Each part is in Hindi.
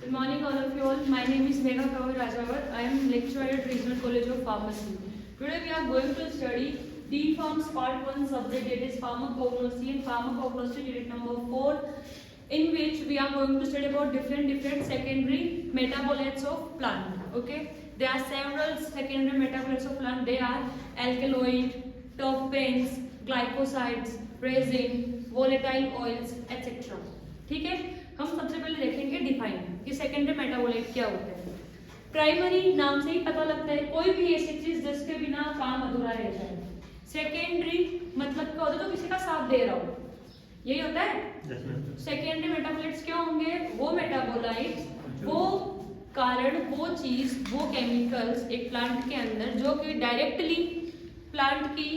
Good morning all of you all. My name is Megha Kaur Rajawat. I am lecturer at Regional College of Pharmacy. Today we are going to study D Pharm's Part 1 subject, that is Pharmacognosy and Pharmacognosy unit number 4, in which we are going to study about different secondary metabolites of plant. Okay, there are several secondary metabolites of plant. They are alkaloid, terpenes, glycosides, resin, volatile oils, etc. ठीक है, हम सबसे पहले देखेंगे डिफाइन कि सेकेंडरी मेटाबोलाइट क्या होता है। प्राइमरी नाम से ही पता लगता है कोई भी ऐसी चीज जिसके बिना काम अधूरा रह जाए। सेकेंडरी मतलब क्या होता है, तो किसी का साथ दे रहा हो, यही होता है। सेकेंडरी मेटाबोलाइट्स क्या होंगे? वो मेटाबोलाइट्स, वो कारण, वो चीज, वो केमिकल्स एक प्लांट के अंदर जो कि डायरेक्टली प्लांट की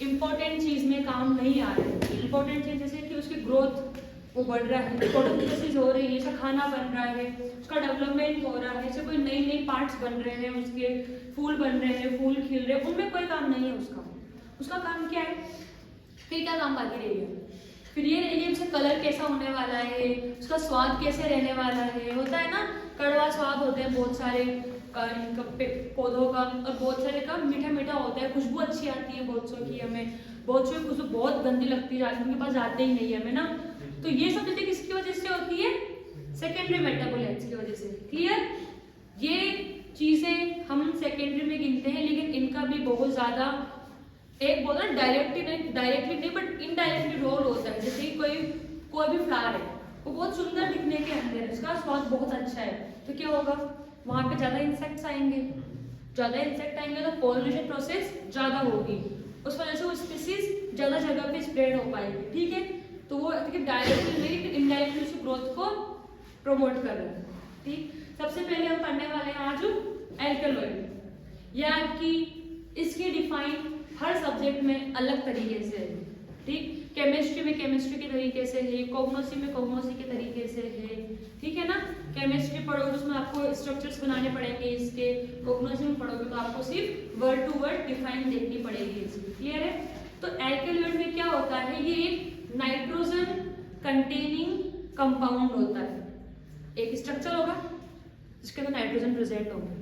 इंपॉर्टेंट चीज में काम नहीं आ रहे हैं। इंपॉर्टेंट चीज जैसे कि उसकी ग्रोथ वो बढ़ रहा है, फोटोसिंथेसिस हो रही है, उसका खाना बन रहा है, उसका डेवलपमेंट हो रहा है, जैसे कोई नई नई पार्ट्स बन रहे हैं, उसके फूल बन रहे हैं, फूल खिल रहे हैं, उनमें कोई काम नहीं है उसका। उसका काम क्या है? फिर क्या काम बाकी रह गया? फिर ये रह गया उसका कलर कैसा होने वाला है, उसका स्वाद कैसे रहने वाला है। होता है ना, कड़वा स्वाद होते हैं बहुत सारे पौधों का, और बहुत सारे का मीठा मीठा होता है, खुशबू अच्छी आती है बहुत सौ की, हमें बहुत सौ की खुशबू बहुत गंदी लगती है, उनके पास जाते ही नहीं है हमें ना। तो ये सब चीजें किसकी वजह से होती है? सेकेंडरी मेटाबोलाइट्स की वजह से। क्लियर? ये चीजें हम सेकेंडरी में गिनते हैं, लेकिन इनका भी बहुत ज्यादा, एक बोला डायरेक्टली नहीं बट इनडायरेक्टली रोल होता है। जैसे कोई भी फ्लावर है, वो बहुत सुंदर दिखने के अंदर, उसका स्वाद बहुत अच्छा है, तो क्या होगा? वहां पे ज्यादा इंसेक्ट्स आएंगे, तो पॉलिनेशन प्रोसेस ज्यादा होगी, उस वजह से वो स्पीसीज ज्यादा जगह पे स्प्रेड हो पाएगी। ठीक है, तो वो डायरेक्टली नहीं इनडायरेक्टली उसकी ग्रोथ को प्रमोट कर रहे हैं। ठीक, सबसे पहले हम पढ़ने वाले हैं आज एल्कलॉइड। यह आपकी इसकी डिफाइन हर सब्जेक्ट में अलग तरीके से है। ठीक, केमिस्ट्री में केमिस्ट्री के तरीके से है, कॉग्नोसी में कॉग्नोसी के तरीके से है। ठीक है ना, केमिस्ट्री पढ़ोगे उसमें आपको स्ट्रक्चर्स बनाने पड़ेंगे इसके, कॉग्नोसी में पढ़ोगे तो आपको सिर्फ वर्ड टू वर्ड डिफाइन देखनी पड़ेगी इसकी। क्लियर है? तो एल्कलॉइड में क्या होता है? ये एक नाइट्रोजन कंटेनिंग कंपाउंड होता है। एक स्ट्रक्चर होगा जिसके अंदर नाइट्रोजन प्रेजेंट होगा।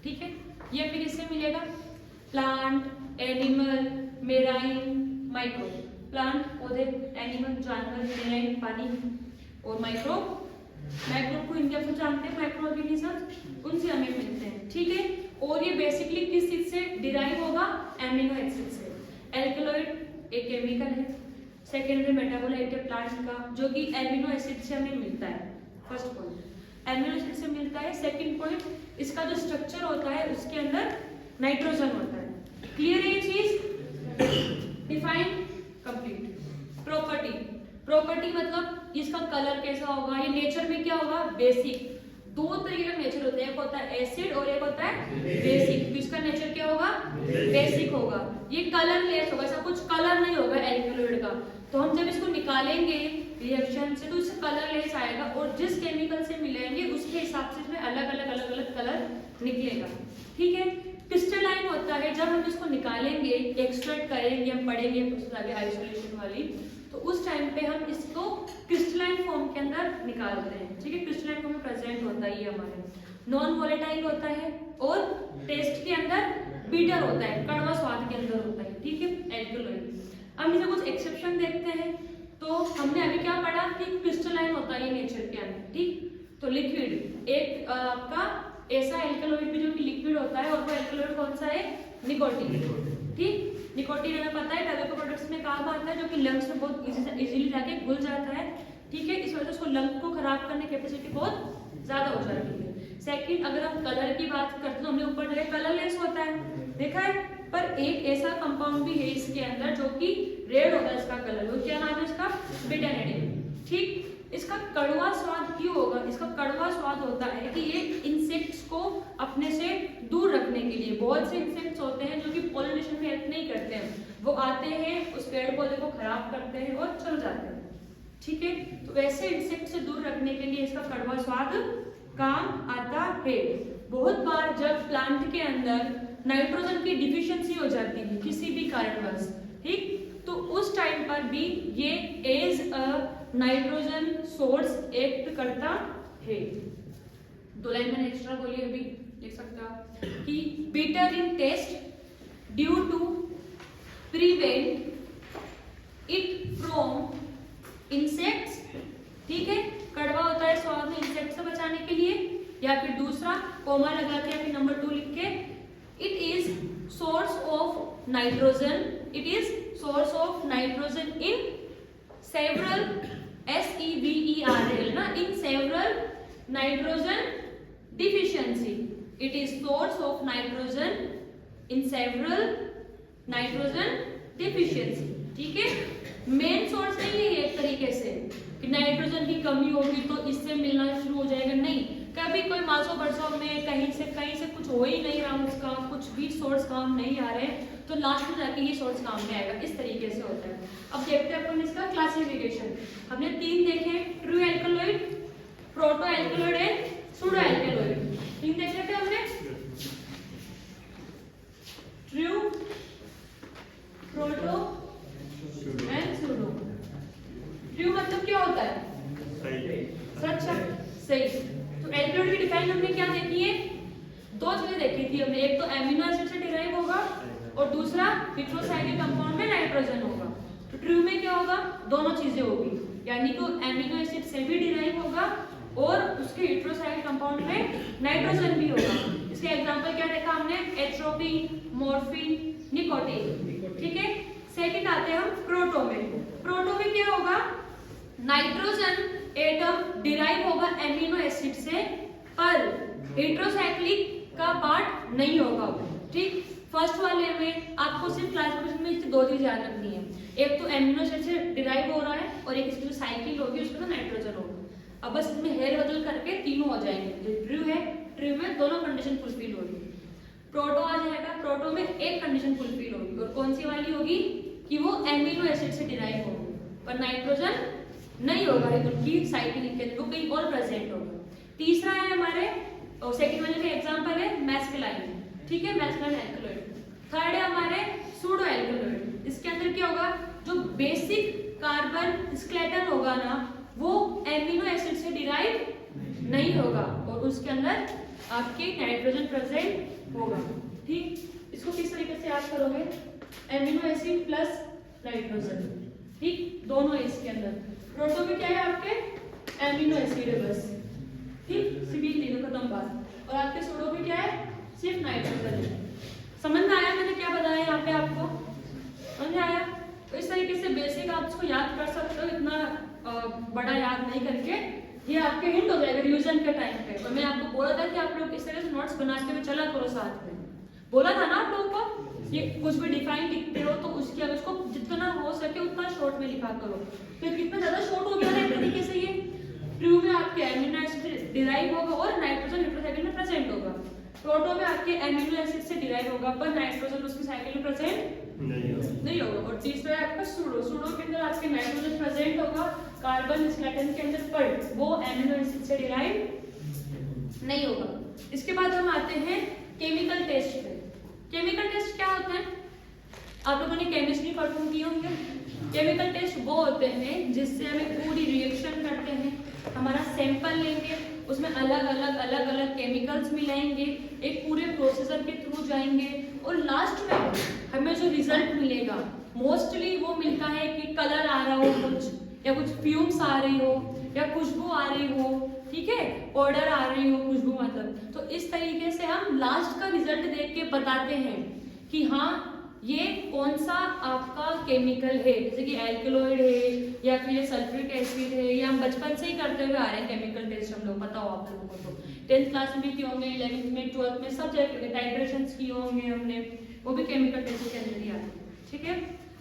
ठीक है, ये हमें किससे मिलेगा? Plant, animal, marine, micro. Plant पौधे, एनिमल जानवर, मेराइन पानी, और माइक्रोब को हिंदी आप जानते हैं, माइक्रो ऑर्गेनिज्म, उनसे हमें मिलते हैं। ठीक है, और ये बेसिकली किस चीज से डिराइव होगा? एमिनो एसिड से। एल्कलॉइड एक केमिकल है, सेकेंडरी मेटाबोलाइट है प्लांट का, जो कि एमिनो एसिड से हमें मिलता है। फर्स्ट पॉइंट एमिनो एसिड से मिलता है। सेकंड पॉइंट, इसका जो स्ट्रक्चर होता है उसके अंदर नाइट्रोजन होता है। क्लियर है ये चीज? Define complete. प्रॉपर्टी मतलब इसका कलर कैसा होगा, ये नेचर में क्या होगा? बेसिक। दो तरीके का नेचर होता है, एक होता है एसिड और एक होता है बेसिक। तो इसका नेचर क्या होगा? बेसिक होगा। ये कलरलेस होगा, ऐसा कुछ कलर नहीं होगा एल्कलॉइड का। तो हम जब इसको निकालेंगे रिएक्शन से तो इससे कलरलेस आएगा, और जिस केमिकल से मिलाएंगे उसके हिसाब से इसमें अलग अलग कलर निकलेगा। ठीक है, क्रिस्टलाइन होता है। जब हम इसको निकालेंगे, एक्सट्रैक्ट करेंगे, हम पढ़ेंगे उससे आगे आइसोलेशन वाली, तो उस टाइम पे हम इसको क्रिस्टलाइन फॉर्म के अंदर निकालते हैं। ठीक है, क्रिस्टलाइन फॉर्म में प्रेजेंट होता है ये हमारे। नॉन वोलेटाइल होता है और टेस्ट के अंदर बीटर होता है, कड़वा स्वाद के अंदर होता है। ठीक है, एल्कलॉइड। अब इसे कुछ एक्सेप्शन देखते हैं। तो हमने अभी क्या पढ़ा कि क्रिस्टलाइन होता है ये नेचर के अंदर। ठीक, तो लिक्विड एक आपका ऐसा एल्कलॉइड भी जो कि लिक्विड होता है, और वो एल्कलॉइड कौन सा है? निकोटीन। ठीक, निकोटीन हमें पता है टबैको प्रोडक्ट्स में काम आता है, जो कि लंग्स में बहुत इजीली जाके घुल जाता है। ठीक है, इस वजह से उसको लंग को खराब करने की कैपेसिटी बहुत ज्यादा हो जाती है। सेकंड, अगर हम कलर की बात करते हैं तो हमने ऊपर देखा कलरलेस होता है, देखा है, पर एक ऐसा कंपाउंड भी है इसके अंदर जो कि रेड होता है इसका कलर, वो क्या नाम है इसका? बेटाडिन। ठीक, इसका कड़वा स्वाद क्यों होगा? इसका कड़वा स्वाद होता है कि ये इंसेक्ट्स को अपने से दूर रखने के लिए, बहुत से इंसेक्ट्स होते हैं जो कि पॉलिनेशन में हेल्प नहीं करते हैं, वो आते हैं उस पेड़ पौधे को खराब करते हैं और चल जाते हैं। ठीक है, तो वैसे इंसेक्ट से दूर रखने के लिए इसका कड़वा स्वाद काम आता है। बहुत बार जब प्लांट के अंदर नाइट्रोजन की डिफिशियंसी हो जाती है किसी भी कारणवश, ठीक, तो उस टाइम पर भी ये as a nitrogen source act करता है। 2 लाइन मैंने एक्स्ट्रा बोली अभी लिख सकते हो आप कि bitter in taste due to prevent it from insects, ठीक है, कड़वा होता है स्वाद में इंसेक्ट से बचाने के लिए। या फिर दूसरा कोमा लगा के या फिर नंबर 2 लिख के, it is source of nitrogen, it is source of nitrogen in several SEVERAL ना, in several nitrogen deficiency, it is source of nitrogen in several nitrogen deficiency, ठीक है। मेन सोर्स नहीं है ये एक तरीके से कि नाइट्रोजन की कमी होगी तो इससे मिलना शुरू हो जाएगा, नहीं। कभी कोई मासों बरसों में कहीं से कुछ हो ही नहीं रहा, उसका कुछ भी सोर्स काम नहीं आ रहे तो लास्ट में जाके ये सोर्स काम में आएगा, इस तरीके से होता है। अब देखते हैं अपन इसका क्लासिफिकेशन। हमने 3 देखे, true alkaloid, proto alkaloid and pseudo alkaloid. 3 देखे थे हमने, true, proto and pseudo. True मतलब क्या होता है? सच, सही। तो एल्कलॉइड की डिफाइन हमने क्या देखी है? 2 चीजें देखी थी हमने, एक तो एमिनो एसिड से डिराइव होगा और दूसरा हेटेरोसाइक्लिक कंपाउंड में नाइट्रोजन होगा। तो ट्रू में क्या होगा? दोनों चीजें होगी, यानी कि एमिनो एसिड से भी डिराइव होगा और उसके हेटेरोसाइक्लिक कंपाउंड में नाइट्रोजन भी होगा। इसके एग्जांपल क्या देखा हमने? एट्रोपी, मॉर्फिन, निकोटीन, ठीक है। सेकंड आते हैं हम प्रोटो में। प्रोटो में क्या होगा? नाइट्रोजन एटम डिराइव होगा एमिनो एसिड से, पर हेटेरोसाइक्लिक का पार्ट नहीं होगा, ठीक। फर्स्ट वाले में आपको सिर्फ क्लासिफिकेशन में 2 चीज याद रखनी है, एक तो एमिनो एसिड से डिराइव हो रहा है और एक इसकी जो साइकिल होगी उसमें नाइट्रोजन होगा। अब बस इसमें हेयर बदल करके तीनों हो जाएंगे। जो ट्रू है, ट्रू में दोनों कंडीशन फुलफिल होगी। प्रोटो आ जाएगा, प्रोटो में एक कंडीशन फुलफिल होगी, और कौन सी वाली होगी? कि वो एमिनो एसिड से डिराइव होगी पर नाइट्रोजन नहीं होगा, उनकी साइकिल के वो कहीं और प्रेजेंट होगा। तीसरा है हमारे सेकंड वाले का एग्जांपल है मैस्कुलाइन, ठीक है, मैस्कुलाइन एल्कलॉइड। थर्ड है हमारे सूडो एल्कलॉइड। इसके अंदर क्या होगा? जो बेसिक कार्बन स्केलेटन होगा ना, वो एमिनो एसिड से डिराइव नहीं होगा और उसके अंदर आपके नाइट्रोजन प्रेजेंट होगा, ठीक। इसको किस तरीके से याद करोगे? एमिनो एसिड प्लस नाइट्रोजन, ठीक, दोनों है इसके अंदर। प्रोटो में क्या है आपके? एमिनो एसिड है बस, ठीक, सीधी तीनों खत्म बात। और आपके सूडो में क्या है? सिर्फ नाइट्रोजन है। समझ में आया मैंने क्या बताया यहाँ पे आपको? समझ आया? तो इस तरीके से बेसिक आप इसको याद कर सकते हो, इतना बड़ा याद नहीं करके। ये आपके हिंट हो जाएगा रिवीजन के टाइम पे। और मैं आपको बोला था कि आप लोग इस तरह से नोट्स बनाते हुए चला करो साथ में, बोला था ना आप लोगों को। ये कुछ भी डिफाइन लिखते हो तो उसकी अब उसको जितना हो सके उतना शॉर्ट में लिखा करो। तो कितना ज्यादा शॉर्ट हो गया ना एक तरीके से ये। ट्रू में आपके एमिनो एसिड डिराइव होगा और नाइट्रोजन हेटेरोसाइकिल में प्रेजेंट होगा। प्रोटो में आपके एमिनो एसिड से डिराइव होगा पर नाइट्रोजन उसकी साइकिल में प्रेजेंट नहीं होगा। और तीसरा है आपका सूडो। सूडो के अंदर आपके नाइट्रोजन प्रेजेंट होगा कार्बन स्केलेटन के अंदर, पर वो एमिनो एसिड से डिराइव नहीं होगा। इसके बाद हम आते हैं केमिकल टेस्ट पे। केमिकल टेस्ट क्या होता है? आप लोगों ने केमिस्ट्री परफॉर्म किए होंगे। केमिकल टेस्ट वो होते हैं जिससे हमें पूरी रिएक्शन करते हैं, हमारा सैंपल लेंगे, उसमें अलग अलग केमिकल्स मिलाएंगे, एक पूरे प्रोसेसर के थ्रू जाएंगे और लास्ट में हमें जो रिजल्ट मिलेगा मोस्टली वो मिलता है कि कलर आ रहा हो कुछ, या कुछ फ्यूम्स आ रही हो, या खुशबू आ रही हो, ठीक है, ऑर्डर आ रही हो, खुशबू मतलब। तो इस तरीके से हम लास्ट का रिजल्ट देख के बताते हैं कि हाँ ये कौन सा आपका केमिकल है, जैसे कि एल्कलॉइड है या फिर सल्फ्यूरिक एसिड है। ये हम बचपन से ही करते हुए आ रहे हैं केमिकल टेस्ट, हम लोग पता हो आप लोगों को। तो 10th क्लास में भी किए होंगे, 11th में, 12th में, सब जगह टाइट्रेशंस किए होंगे हमने, वो भी केमिकल टेस्ट के अंदर ही आते हैं, ठीक है।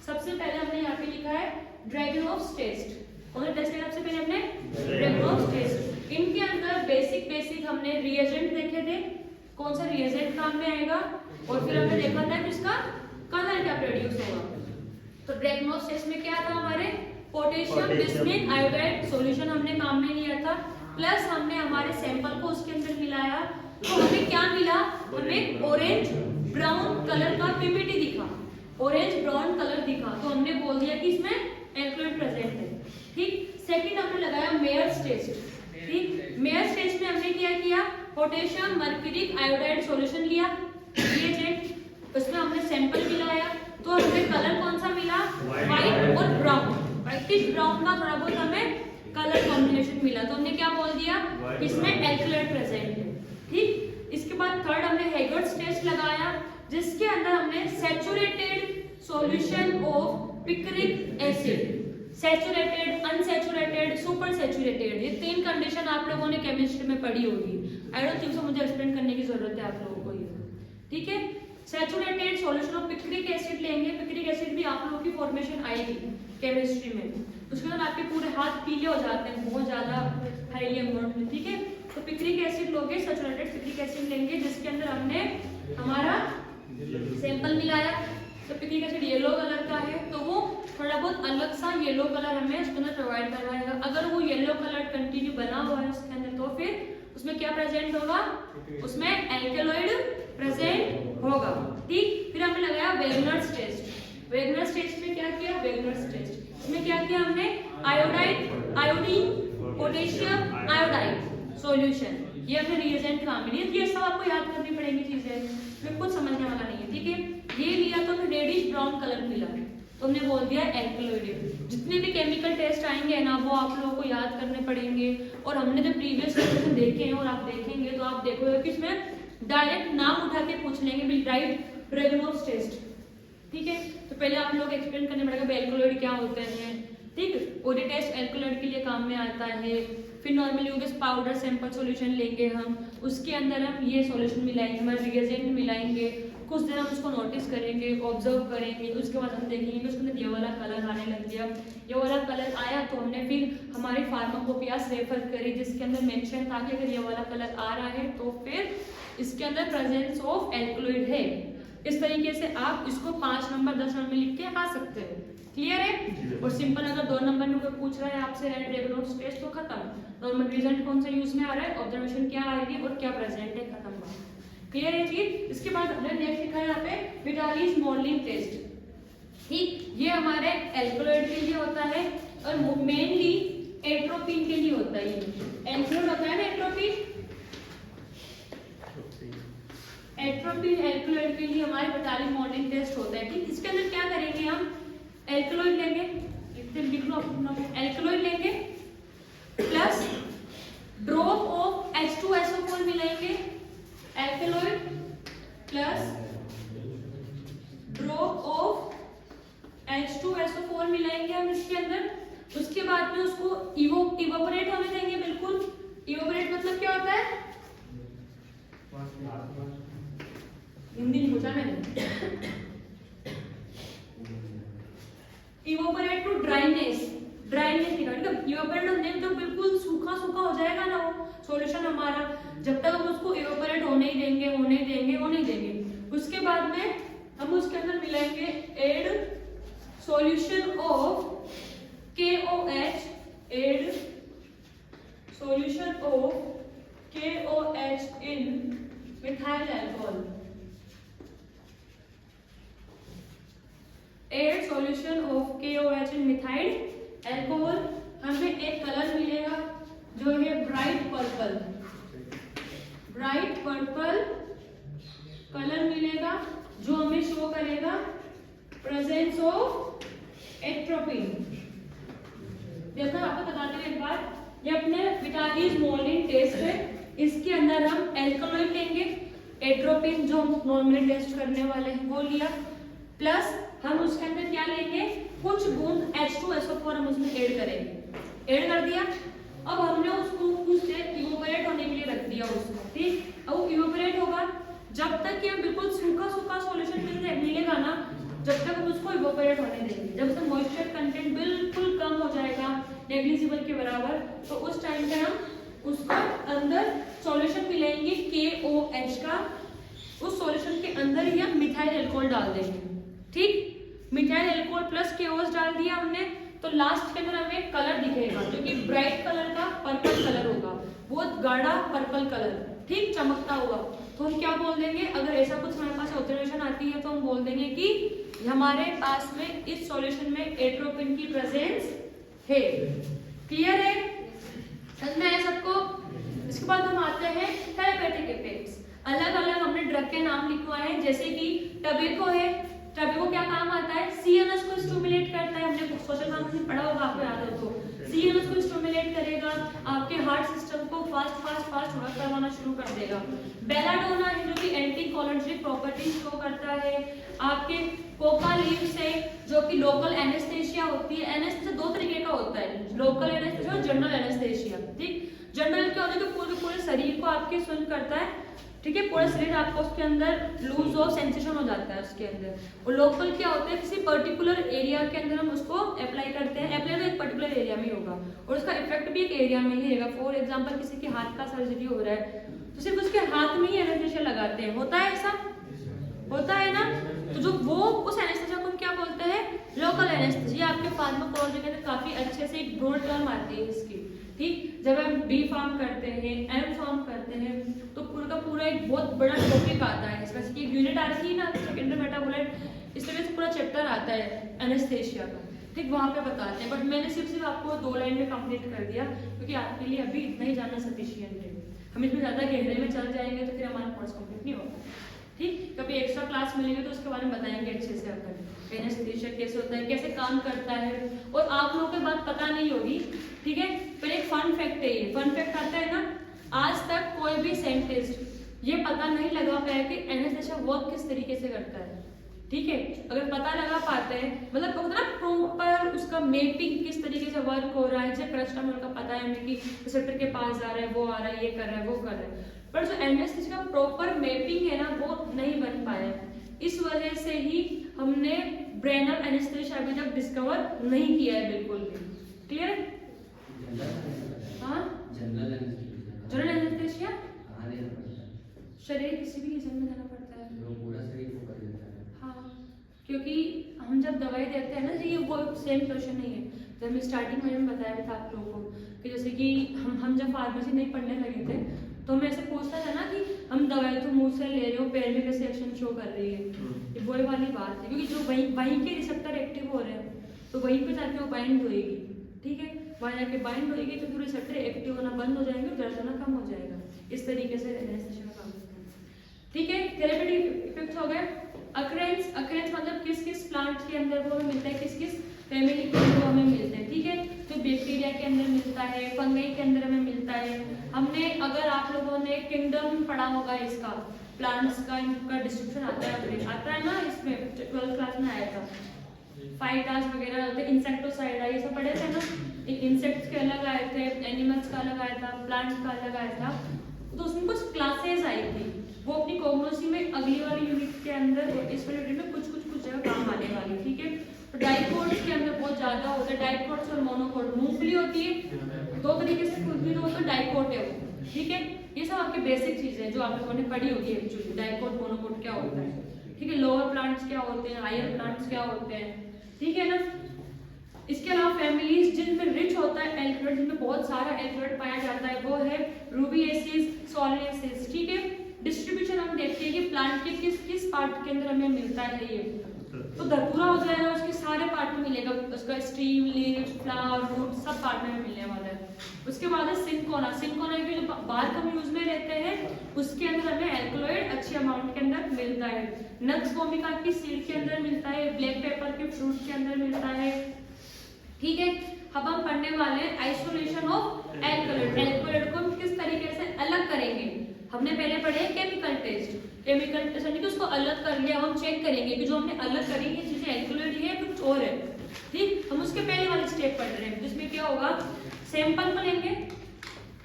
सबसे पहले हमने यहाँ पे लिखा है ड्रैगनोव्स टेस्ट। कौन सा टेस्ट है सबसे पहले? हमने ड्रैगनोव्स टेस्ट। इनके अंदर बेसिक हमने रिएजेंट देखे थे, कौन सा रिएजेंट काम में आएगा, और फिर हमने देखा था कि इसका कलर क्या प्रोड्यूस होगा। तो ड्रैगनोव्स टेस्ट में क्या था हमारे? पोटेशियम बिस्मुथ आयोडाइड सॉल्यूशन हमने काम में लिया था, प्लस हमने हमारे सैंपल को उसके अंदर मिलाया। तो हमें क्या मिला? हमें ऑरेंज ब्राउन कलर का पीपीटी दिखा, ऑरेंज ब्राउन कलर दिखा, तो हमने बोल दिया कि इसमें एल्कलॉइड प्रेजेंट है, ठीक। सेकंड हमने लगाया मेयर्स टेस्ट, ठीक। मेयर्स टेस्ट में हमने क्या किया? पोटेशियम मर्क्यूरिक आयोडाइड सॉल्यूशन लिया, रिएजेंट, उसमें हमने सैंपल मिलाया, तो हमें कलर कौन सा मिला, व्हाइट और ब्राउन। व्हाइटिश ब्राउन का थोड़ा बहुत हमें कलर कॉम्बिनेशन मिला, तो हमने क्या बोल दिया, इसमें एल्कलॉइड प्रेजेंट है। ठीक, इसके बाद थर्ड हमने हेगर्ट्स टेस्ट लगाया, जिसके अंदर हमने saturated solution of picric acid, saturated, unsaturated, super saturated, ये तीन कंडीशन आप लोगों ने केमिस्ट्री में पढ़ी होगी। आई डोंट थिंक सो मुझे एक्सप्लेन करने की जरूरत है आप लोगों को ये। ठीक है, saturated solution of picric acid लेंगे, पिक्रिक एसिड भी आप लोगों की फॉर्मेशन आएगी केमिस्ट्री में, उसके बाद आपके पूरे हाथ पीले हो जाते हैं, बहुत ज्यादा हाईली अमाउंट में। ठीक है, तो पिक्रिक एसिड लोगे, सैचुरेटेड पिक्रिक एसिड लेंगे, जिसके अंदर हमने हमारा सैंपल मिलाया, तो पिक्रिक एसिड येलो कलर का है, तो वो थोड़ा बहुत अलग सा येलो कलर हमें उसके अंदर प्रोवाइड करवाएगा। अगर वो येलो कलर कंटिन्यू बना हुआ है उसके अंदर, तो फिर उसमें क्या प्रेजेंट होगा, उसमें एल्कलॉइड प्रेजेंट होगा। ठीक, फिर हमने लगाया वेगनर्स टेस्ट। वेगनर्स टेस्ट में क्या किया, वेगनर्स टेस्ट इसमें क्या किया हमने, iodide, iodine, potassium iodide solution, ये अपने रिएजेंट काम में, ये सब आपको याद करनी पड़ेगी चीजें, फिर कुछ समझने वाला नहीं है। ठीक है, ये लिया तो हमें रेडिश ब्राउन कलर मिला, तो हमने बोल दिया एल्कलॉइड। जितने भी केमिकल टेस्ट आएंगे ना, वो आप लोगों को याद करने पड़ेंगे, और हमने जो प्रीवियस क्वेश्चन देखे हैं और आप देखेंगे तो आप देखोगे कि इसमें डायरेक्ट नाम उठा के पूछ लेंगे, बिल राइट ब्रेगनोस टेस्ट। ठीक है, तो पहले आप लोग एक्सप्लेन करने पड़ेगा एल्कलॉइड क्या होते हैं। ठीक, ओडी टेस्ट एल्कलॉइड के लिए काम में आता है। फिर नॉर्मल यूगस पाउडर सैंपल सॉल्यूशन लेंगे हम, उसके अंदर हम ये सॉल्यूशन मिलाएंगे, हमारे रिएजेंट मिलाएंगे, कुछ देर हम उसको नोटिस करेंगे, ऑब्जर्व करेंगे, उसके बाद हम देखेंगे कि उसके अंदर ये वाला कलर आने लग गया, ये वाला कलर आया तो हमने फिर हमारी फार्माकोपियास रेफर करी, जिसके अंदर मेंशन था कि अगर ये वाला कलर आ रहा है तो फिर इसके अंदर प्रेजेंस ऑफ एल्कलॉइड है। इस तरीके से आप इसको 5 नंबर 10 नंबर में लिख के आ सकते हो। क्लियर है, और सिंपल अगर 2 नंबर में कोई पूछ रहा है आपसे राइट ब्रेगनोस टेस्ट, तो खत्म, नॉर्मल रिजल्ट कौन सा यूज में आ रहा है, ऑब्जर्वेशन क्या आएगी और क्या प्रेजेंट है, खत्म बात। क्लियर है चीज। इसके बाद हमने नेक्स्ट लिखा है यहाँ पे विटालिस मोल्डिंग टेस्ट। ठीक, ये हमारे एल्कलॉइड के लिए होता है और मेनली एट्रोपिन के लिए होता है। एल्कलॉइड होता है ना एट्रोपिन, एट्रोपिन एल्कलॉइड के लिए हमारे विटालिस मोल्डिंग टेस्ट होता है। ठीक, इसके अंदर क्या करेंगे हम, एल्कलॉइड लेंगे, लिख लो अपना, एल्कलॉइड लेंगे प्लस ड्रॉप ऑफ H2SO4 मिलाएंगे, alkaloid plus drop of H2SO4 मिलाएंगे हम इसके अंदर। उसके बाद में उसको इवोपरेट होने देंगे, बिल्कुल। इवोपरेट मतलब क्या होता है, हिंदी नहीं पूछा मैंने, इवोपरेट टू ड्राइनेस, ड्राइनेस निकाल, इवोपरेट होने तो बिल्कुल सूखा सूखा हो जाएगा ना वो सॉल्यूशन हमारा, जब तक हम उसको इवोपरेट होने ही देंगे, होने ही देंगे, होने ही देंगे। उसके बाद में हम उसके अंदर मिलाएंगे add solution of KOH, add solution of KOH in methyl alcohol, add solution of KOH in methyl alcohol. हमें एक कलर मिलेगा जो है bright purple, bright purple colour मिलेगा, जो हमें शो करेगा प्रेजेंस ऑफ एट्रोपिन। जैसा आपको बताते हैं एक बार, ये अपने विटालिस मोल्डिंग टेस्ट है, इसके अंदर हम एल्कलॉइड लेंगे, एट्रोपिन जो हम नॉर्मली टेस्ट करने वाले हैं वो लिया, प्लस हम उसके अंदर क्या लेंगे, कुछ बूंद H2SO4 हम उसमें ऐड करेंगे, ऐड कर दिया। अब हमने उसको कुछ देर इवोपरेट होने के लिए रख दिया उसको। ठीक, अब वो इवोपरेट होगा, जब तक ये बिल्कुल सूखा सूखा सॉल्यूशन मिलेगा ना, जब तक हम उसको इवोपरेट होने देंगे। जब से मॉइस्चर कंटेंट बिल्कुल कम हो जाएगा, नेग्लिजिबल के बराबर, तो उस टाइम पे हम उसको अंदर सॉल्यूशन मिलाएंगे KOH का, उस सॉल्यूशन के अंदर ही हम मिथाइल अल्कोहल डाल देंगे। ठीक, मिथाइल अल्कोहल प्लस KOH डाल दिया हमने, तो लास्ट के अंदर हमें कलर दिखेगा जो कि ब्राइट कलर का पर्पल कलर होगा, बहुत गाढ़ा पर्पल कलर, ठीक, चमकता हुआ। तो हम क्या बोल देंगे, अगर ऐसा कुछ हमारे पास ऑब्जर्वेशन आती है तो हम बोल देंगे कि हमारे पास में इस सॉल्यूशन में एट्रोपिन की प्रेजेंस है। क्लियर है, समझ में आया सबको? इसके बाद हम आते हैं थेरेपेटिक इफेक्ट्स। अलग अलग हमने ड्रग के नाम लिखवाए हैं, जैसे कि टबेको है। टबेको क्या काम आता है, सीएनएस को स्टिमुलेट करता है, हमने सोशल साइंस में पढ़ा होगा, आपको याद हो तो। सीएनएस को स्टिमुलेट करेगा, आपके हार्ट सिस्टम को फास्ट वर्क करवाना शुरू कर देगा। बेलाडोना है जो कि एंटी कोलिनर्जिक प्रॉपर्टीज शो करता है। आपके कोका लीव्स है जो कि लोकल एनेस्थेशिया होती है। एनेस्थेशिया दो तरीके का होता है, लोकल एनेस्थेशिया और जनरल एनेस्थेशिया। ठीक, जनरल क्या होता है, तो पूरे शरीर को आपके सुन करता है, ठीक है, पूरा शरीर आपको उसके अंदर लूज ऑफ सेंसेशन हो जाता है उसके अंदर। और लोकल क्या होता है, किसी पर्टिकुलर एरिया के अंदर हम उसको अप्लाई करते हैं। अप्लाई तो एक पर्टिकुलर एरिया में होगा और उसका इफेक्ट भी एक एरिया में ही रहेगा। फॉर एग्जांपल किसी के हाथ का सर्जरी हो रहा है तो सिर्फ उसके हाथ में ही एनेस्थेशिया लगाते हैं, होता है ऐसा, होता है ना। तो जो वो उस एनेस्थेशिया को हम क्या बोलते हैं, लोकल एनेस्थेशिया। आपके फार्माकोलॉजी के अंदर काफी अच्छे से एक ब्रॉड टर्म आती है इसकी। ठीक, जब हम बी फार्म करते हैं, एम फार्म करते हैं, तो पूरा का पूरा एक बहुत बड़ा टॉपिक आता है इसका। एक यूनिट आती है ना, सेकेंडरी मेटाबोलाइट, इस तरह से पूरा चैप्टर आता है एनेस्थेशिया का। ठीक, वहाँ पे बताते हैं, बट मैंने सिर्फ आपको 2 लाइन में कंप्लीट कर दिया क्योंकि आपके लिए अभी इतना ही जानना सफिशिएंट है। हम इसमें ज्यादा गहरे में चल जाएंगे तो फिर हमारा कोर्स कंप्लीट नहीं होगा। ठीक, कभी एक्स्ट्रा क्लास मिलेगी तो उसके बारे में बताएंगे अच्छे से अपन, एनेस्थेशिया कैसे होता है, कैसे काम करता है। और आप लोगों को बात पता नहीं होगी, ठीक है, पर एक फन फैक्ट है, ये फन फैक्ट आता है ना, आज तक कोई भी साइंटिस्ट ये पता नहीं लगा पाया कि एनेस्थेशिया वर्क किस तरीके से करता है। ठीक है, अगर पता लगा पाते हैं, मतलब होता है ना प्रॉपर उसका मैपिंग किस तरीके से वर्क हो रहा है, जैसे पैरासिटामोल का पता है हमें कि रिसेप्टर के पास जा रहा है, वो आ रहा है, ये कर रहा है, वो कर रहा है, पर जो एनेस्थेशिया का प्रॉपर मैपिंग है ना वो नहीं बन पाया। इस वजह से ही हमने ब्रेनल एनेस्थेशिया अभी तक डिस्कवर नहीं किया है बिल्कुल भी। क्लियर है? हाँ, जनरल एनेस्थेशिया शरीर किसी भी हिस्से में जाना पड़ता है, पूरा शरीर को कर देता है। हाँ, क्योंकि हम जब दवाई देते हैं ना, ये वो सेम क्वेश्चन नहीं है जब मैं स्टार्टिंग में बताया था आप लोगों को कि जैसे कि हम जब फार्मेसी नहीं पढ़ने लगे थे तो मैं ऐसे पूछता था ना कि हम दवाई तो मुंह से ले रहे हो, पैर में कैसे एक्शन शो कर रही है, ये वही वाली बात है। क्योंकि जो वहीं के रिसेप्टर एक्टिव हो रहे हैं तो वहीं पे जाके वो बाइंड होएगी। ठीक है, वहाँ जाके बाइंड होएगी तो फिर रिसेप्टर एक्टिव होना बंद हो जाएंगे, दर्द होना कम हो जाएगा। इस तरीके से एनेस्थेशिया का काम करता है। ठीक है, थेरेपेटिक इफेक्ट्स हो गए। अकरेंस मतलब किस किस प्लांट के अंदर वो हमें मिलता है, किस किस फैमिली के अंदर हमें मिलते हैं। ठीक है, तो बैक्टीरिया के अंदर मिलता है, फंगई के अंदर हमें मिलता है। हमने अगर आप लोगों ने किंगडम पढ़ा होगा, इसका प्लांट्स का इनका डिस्क्रिप्शन आता है ना, इसमें 12th क्लास में आया था, फाइटास वगैरह, इंसेक्टोसाइड ये सब पढ़े थे ना। इंसेक्ट्स के अलग आए थे, एनिमल्स का अलग आया था, प्लांट्स का अलग आया था, तो उसमें कुछ क्लासेस आई थी। वो अपनी कॉग्नोसी में अगली वाली यूनिट के अंदर और इस वाली यूनिट में कुछ जगह काम आने वाली। ठीक है, तो डाइकोट्स के अंदर बहुत ज्यादा होता है, डाइकोट्स और मोनोकोट। मूंगफली होती है दो तरीके से खुलती है, तो वो तो डाइकोट है वो। ठीक है, ये सब आपकी बेसिक चीजें हैं जो आप लोगों ने पढ़ी होगी एक्चुअली, डाइकोट मोनोकोट क्या होता है। ठीक है, लोअर प्लांट्स क्या होते हैं, हायर प्लांट्स क्या होते हैं। ठीक है ना, इसके अलावा फैमिलीज जिनमें रिच होता है एल्कलॉइड, जिनमें बहुत सारा एल्कलॉइड पाया जाता है, वो है रूबिएसीज, सोलिनेसीज। ठीक है, डिस्ट्रीब्यूशन हम देखते हैं कि प्लांट के किस किस पार्ट के अंदर हमें मिलता है। ये तो धतूरा हो जाएगा, उसके सारे पार्ट में मिलेगा, उसका स्टीम, लीव्स, फ्लावर, रूट सब पार्ट में मिलने वाला है। उसके बाद है सिंकोना। सिंकोना के जो बार हम यूज में रहते हैं उसके अंदर हमें एल्कलॉइड अच्छी अमाउंट के अंदर मिलता है। नट्स भूमिका की सीड के अंदर मिलता है, ब्लैक पेपर के फ्रूट के अंदर मिलता है। ठीक है, अब हम पढ़ने वाले हैं आइसोलेशन ऑफ एल्कलॉइड। एल्कलॉइड को हम किस तरीके से अलग करेंगे। हमने पहले पढ़े केमिकल टेस्ट, केमिकल टेस्ट यानी कि उसको अलग कर लिया, हम चेक करेंगे कि जो हमने अलग करी है चीजें एल्कलॉइड है कुछ और है। ठीक, हम उसके पहले वाले स्टेप पढ़ रहे हैं जिसमें क्या होगा, सैंपल को लेंगे,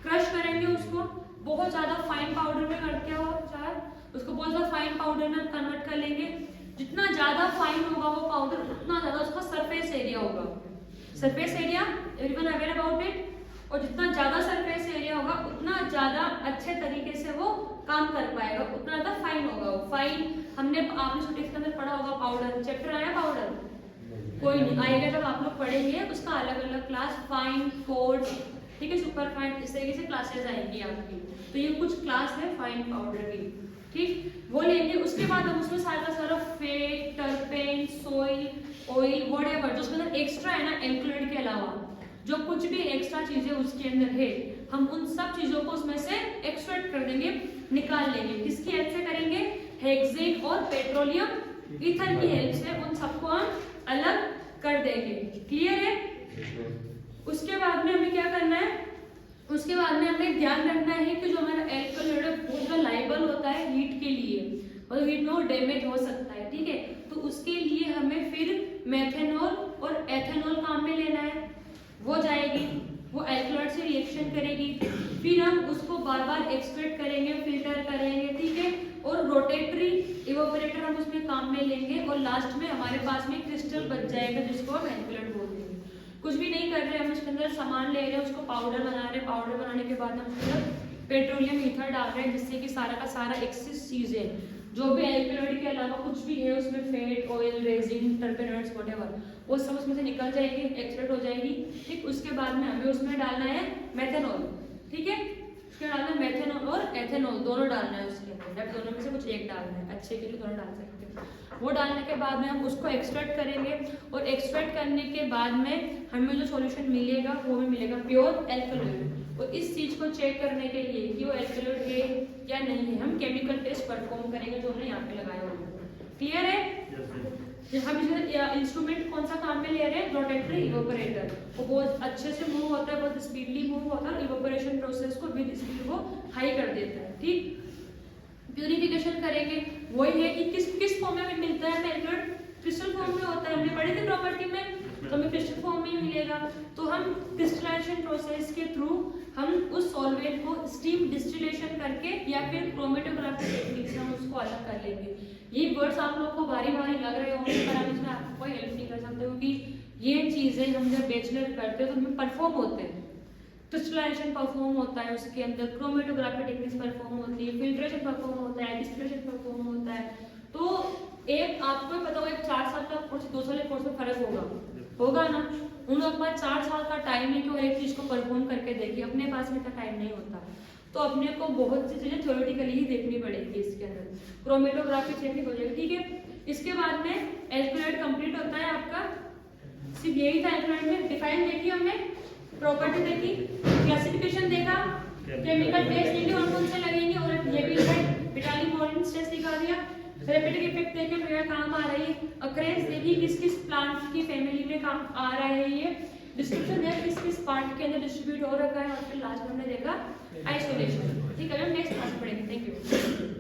क्रश करेंगे उसको, बहुत ज्यादा फाइन पाउडर में करके उसको बहुत ज्यादा फाइन पाउडर में कन्वर्ट कर लेंगे। जितना ज्यादा फाइन होगा वो पाउडर उतना ज्यादा उसका सरफेस एरिया होगा। Surface area everyone aware about it. और जितना ज्यादा सरफेस एरिया होगा उतना ज्यादा अच्छे तरीके से वो काम कर पाएगा, उतना ज्यादा फाइन होगा वो। फाइन हमने आपने छोटे के अंदर पढ़ा होगा, पाउडर चैप्टर आया पाउडर, कोई नहीं आएगा जब आप लोग पढ़ेंगे उसका अलग अलग क्लास, फाइन, कोड, ठीक है, सुपर फाइन, इस तरीके से क्लासेस आएंगी आपकी। तो ये कुछ क्लास है फाइन पाउडर की। ठीक, वो लेंगे। उसके बाद हम उसमें सारा फैट, टर्पेन, सोइल, ऑयल, व्हाटएवर जो उसके अंदर एक्स्ट्रा है ना एल्कलॉइड के अलावा जो कुछ भी एक्स्ट्रा चीजें उसके अंदर है हम उन सब चीजों को उसमें से एक्सट्रैक्ट कर देंगे, निकाल लेंगे। किसकी हेल्प से करेंगे? हेक्सेन और पेट्रोलियम ईथर की हेल्प से उन सबको हम अलग कर देंगे। क्लियर है? उसके बाद में हमें क्या करना है? उसके बाद में हमें ध्यान रखना है कि जो हमारा एल्कलॉइड है वो जो लाइबल होता है हीट के लिए, और हीट में वो डैमेज हो सकता है, ठीक है। तो उसके लिए हमें फिर मेथेनॉल और एथेनॉल काम में लेना है। वो जाएगी, वो एल्कलॉइड से रिएक्शन करेगी, फिर हम उसको बार बार एक्सट्रैक्ट करेंगे, फिल्टर करेंगे, ठीक है। और रोटेटरी इवेपोरेटर हम उसमें काम में लेंगे, और लास्ट में हमारे पास में क्रिस्टल बच जाएगा जिसको हम एल्कलॉइड बोल देंगे। कुछ भी नहीं कर रहे, हम इसके अंदर सामान ले रहे हैं, उसको पाउडर बना रहे हैं। पाउडर बनाने के बाद हम उसके अंदर पेट्रोलियम ईथर डाल रहे हैं, जिससे कि सारा का सारा एक्सेस चीजें जो भी एल्कलॉइड के अलावा कुछ भी है उसमें, फैट, ऑयल, रेजिन, टर्पेनॉइड्स, व्हाटएवर, वो सब उसमें से निकल जाएगी, एक्सट्रैक्ट हो जाएगी, ठीक। उसके बाद में हमें उसमें डालना है मेथेनॉल, ठीक है। उसके डालना है मेथेनॉल और एथेनॉल, दोनों डालना है उसके अंदर, दोनों में से कुछ एक डालना है, अच्छे के लिए दोनों डाल सकते हैं। वो डालने के बाद में हम उसको एक्सट्रैक्ट करेंगे, और एक्सट्रैक्ट करने के बाद में हमें जो सॉल्यूशन मिलेगा वो भी मिलेगा प्योर एल्कलॉइड। और इस चीज को चेक करने के लिए कि वो एल्कलॉइड है या नहीं है, हम केमिकल टेस्ट परफॉर्म करेंगे जो हमने यहाँ पे लगाया हुआ। क्लियर है? हम इंस्ट्रूमेंट कौन सा काम में ले रहे हैं? Rotatory evaporator. वो बहुत अच्छे से मूव होता है, बहुत स्पीडली मूव होता है, इवेपोरेशन प्रोसेस को विद स्पीड को हाई कर देता है, ठीक। प्यूरिफिकेशन करेंगे, वही है कि किस फॉर्म में मिलता है हमें एल्कलॉइड? क्रिस्टल फॉर्म में होता है, हमने पढ़े थे प्रॉपर्टी में, तो हमें क्रिस्टल फॉर्म में ही मिलेगा। तो हम क्रिस्टलाइजेशन प्रोसेस के थ्रू हम उस सॉल्वेंट को स्टीम डिस्टिलेशन करके या फिर क्रोमेटोग्राफी टेक्निक से हम उसको अलग कर लेंगे। ये वर्ड्स आप लोग को भारी भारी लग रहे होंगे, पर हम इसमें आपको कोई हेल्प नहीं कर सकते, क्योंकि ये चीजें हम जब बैचलर करते हैं तो हमें परफॉर्म होते हैं। क्रिस्टलाइजेशन परफॉर्म होता है, उसके अंदर क्रोमेटोग्राफी टेक्निक्स परफॉर्म होती है, फिल्ट्रेशन परफॉर्म होता है, डिस्टिलेशन परफॉर्म होता है। तो एक आपको पता होगा, 4 साल का कोर्स 2 साल के कोर्स में फर्क होगा ना। उन लोगों के पास 4 साल का टाइम है कि वो एक चीज को परफॉर्म करके देखिए, अपने पास में इतना टाइम नहीं होता। तो अपने को बहुत सी चीजें थ्योरेटिकली ही देखनी पड़ेगी इसके अंदर, क्रोमेटोग्राफी टेक्निक हो जाएगी, ठीक है। इसके बाद में एल्कलॉइड कंप्लीट होता है आपका। सिर्फ यही था एल्कलॉइड में, डिफाइन देखी हमने, प्रॉपर्टी देखी, क्लासिफिकेशन देखा, केमिकल टेस्ट देखे कौन कौन से लगेंगे, और ये भी विटालिक मॉर्निंग टेस्ट दिखा दिया। थेरेपेटिक इफेक्ट देखे मेरा काम आ रही है, अक्रेंस देखी किस किस प्लांट की फैमिली में काम आ रहा है, ये डिस्क्रिप्शन है किस किस पार्ट के अंदर डिस्ट्रीब्यूट हो रखा है, और फिर लास्ट में हमने देखा आइसोलेशन, ठीक है। हम नेक्स्ट क्लास में पढ़ेंगे। Thank you.